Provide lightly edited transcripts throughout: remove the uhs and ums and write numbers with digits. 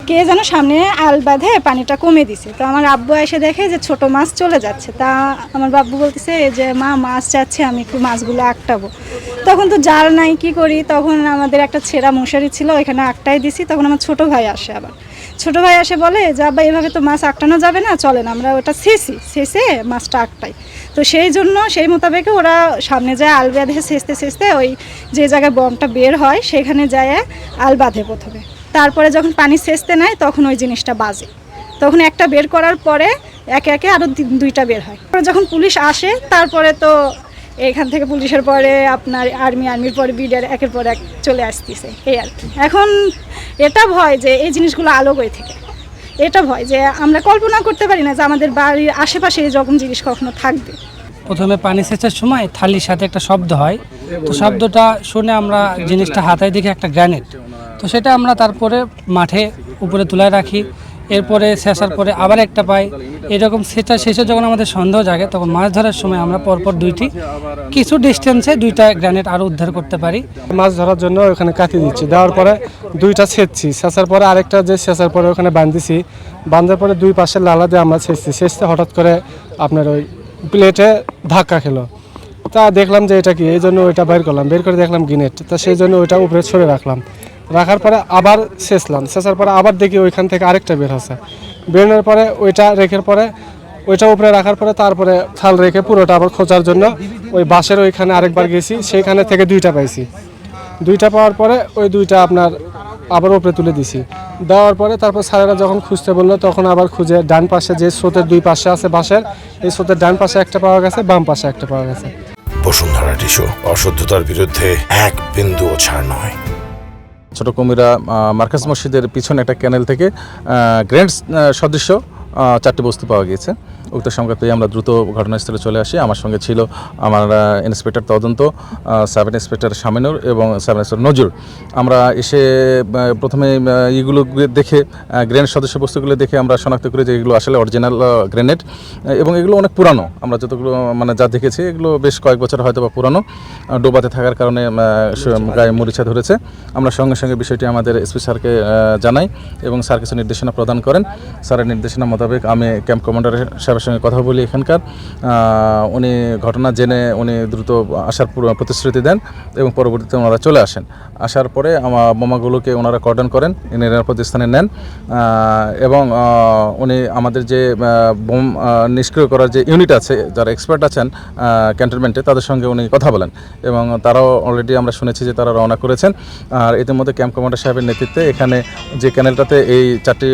কে যেন সামনে আল বাঁধে পানিটা কমে দিছে। তো আমার আব্বু এসে দেখে যে ছোট মাছ চলে যাচ্ছে। তা আমার বাব্বু বলতেছে যে মা মাছ যাচ্ছে, আমি একটু মাছগুলো আটকাবো। তখন তো জাল নাই, কি করি, তখন আমাদের একটা ছেঁড়া মশারি ছিল, ওইখানে আটকাই দিছি। তখন আমার ছোট ভাই আসে, আবার ছোট ভাই আসে বলে যে আব্বা এভাবে তো মাছ আটকানো যাবে না, চলেন আমরা ওটা শেষে মাছটা আটকাই। তো সেই জন্য সেই মোতাবেকে ওরা সামনে যায় আল বাঁধে, শেষতে ওই যে জায়গায় বমটা বের হয় সেখানে যায় আল বাঁধে প্রথমে। তারপরে যখন পানি সেচতে নেয় তখন ওই জিনিসটা বাজে। তখন একটা বের করার পরে একে একে আরও দুইটা বের হয়। যখন পুলিশ আসে তারপরে তো এখান থেকে পুলিশের পরে আপনার আর্মির পরে বিডিআর একের পর এক চলে আসতেছে, এই আর কি। এখন এটা ভয় যে এই জিনিসগুলো আলোগোয় থেকে, এটা ভয় যে আমরা কল্পনা করতে পারি না যে আমাদের বাড়ির আশেপাশে এরকম জিনিস কখনো থাকবে। প্রথমে পানি সেচার সময় থালির সাথে একটা শব্দ হয়, তো শব্দটা শুনে আমরা জিনিসটা হাতায় দেখি একটা গ্রেনেড। তো সেটা আমরা তারপরে মাঠে উপরে তুলে রাখি, এরপরে শেষার পরে আবার একটা পাই। এরকম সেটা শেষে যখন আমাদের সন্দেহ জাগে তখন মাছ ধরার সময় আমরা পরপর কিছু ডিস্টেন্সে দুইটা গ্রেনেড আরও উদ্ধার করতে পারি। মাছ ধরার জন্য ওখানে কাটি দিচ্ছি, দেওয়ার পরে দুইটা ছেঁচার পরে আরেকটা যে ছেঁচার পরে ওখানে বাঁধিছি, বাঁধার পরে দুই পাশে লালা দিয়ে আমরা ছেঁচতে হঠাৎ করে আপনার ওই প্লেটে ধাক্কা খেলো। তা দেখলাম যে এটা কি, এই জন্য ওইটা বের করলাম, বের করে দেখলাম গ্রেনেড। তা সেই জন্য ওইটা উপরে ছড়ে রাখার পরে আবার ছেঁচার পরে আবার দেখি ওইখান থেকে আরেকটা বের হচ্ছে। বেরোনোর পরে ওইটা রেখে পরে ওইটা উপরে রাখার পরে তারপরে থাল রেখে পুরোটা আবার খোঁজার জন্য ওই বাঁশের ওইখানে আরেকবার গেছি, সেইখানে থেকে দুইটা পাইছি। দুইটা পাওয়ার পরে ওই দুইটা আপনার আবার উপরে তুলে দিছি। দেওয়ার পরে তারপর স্যারেরা যখন খুঁজতে বললো তখন আবার খুঁজে ডান পাশে যে স্রোতের দুই পাশে আছে বাঁশের, এই স্রোতের ডান পাশে একটা পাওয়া গেছে, বাম পাশে একটা পাওয়া গেছে। বসুন্ধরা টিস্যু, অশুদ্ধতার বিরুদ্ধে এক বিন্দুও ছাড় নয়। ছোট কুমিরা মার্কাজ মসজিদের পিছনে একটা ক্যানেল থেকে গ্রেনেড সদৃশ্য 4টি বস্তু পাওয়া গিয়েছে। উক্ত সংবাদ পেয়ে আমরা দ্রুত ঘটনাস্থলে চলে আসি। আমার সঙ্গে ছিল আমার ইন্সপেক্টর তদন্ত, সাব ইন্সপেক্টর শামিনুর এবং সাব ইন্সপেক্টর নজরুল। আমরা এসে প্রথমে এইগুলো দেখে গ্রেনেড সদস্য বস্তুগুলো দেখে আমরা শনাক্ত করি যে এগুলো আসলে অরিজিনাল গ্রেনেড এবং এগুলো অনেক পুরানো। আমরা যতগুলো যা দেখেছি এগুলো বেশ কয়েক বছর হয়তো বা পুরানো, ডোবাতে থাকার কারণে গায়ে মরিচা ধরেছে। আমরা সঙ্গে সঙ্গে বিষয়টি আমাদের এসপি স্যারকে জানাই এবং স্যার কিছু নির্দেশনা প্রদান করেন। স্যারের নির্দেশনা মোতাবেক আমি ক্যাম্প কমান্ডারের সাহেবের সঙ্গে কথা বলি এখানকার। উনি ঘটনা জেনে উনি দ্রুত আসার প্রতিশ্রুতি দেন এবং পরবর্তীতে ওনারা চলে আসেন। আসার পরে আমার বোমাগুলোকে ওনারা কর্ডন করেন, নিরাপদ স্থানে নেন এবং উনি আমাদের যে বোম নিষ্ক্রিয় করার যে ইউনিট আছে, যারা এক্সপার্ট আছেন ক্যান্টনমেন্টে, তাদের সঙ্গে উনি কথা বলেন এবং তারাও অলরেডি আমরা শুনেছি যে তারা রওনা করেছেন। আর ইতিমধ্যে ক্যাম্প কমান্ডার সাহেবের নেতৃত্বে এখানে যে ক্যানেলটাতে এই 4টি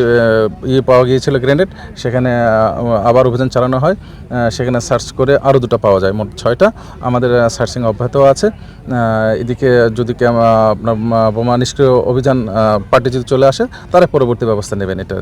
পাওয়া গিয়েছিল গ্রেনেড, সেখানে আবার অভিযান চালানো হয়। সেখানে সার্চ করে আরও 2টা পাওয়া যায়, মোট 6টা। আমাদের সার্চিং অব্যাহত আছে। এদিকে যদি আপনার বোমা নিষ্ক্রিয় অভিযান পার্টি যদি চলে আসে তারা পরবর্তী ব্যবস্থা নেবেন এটা।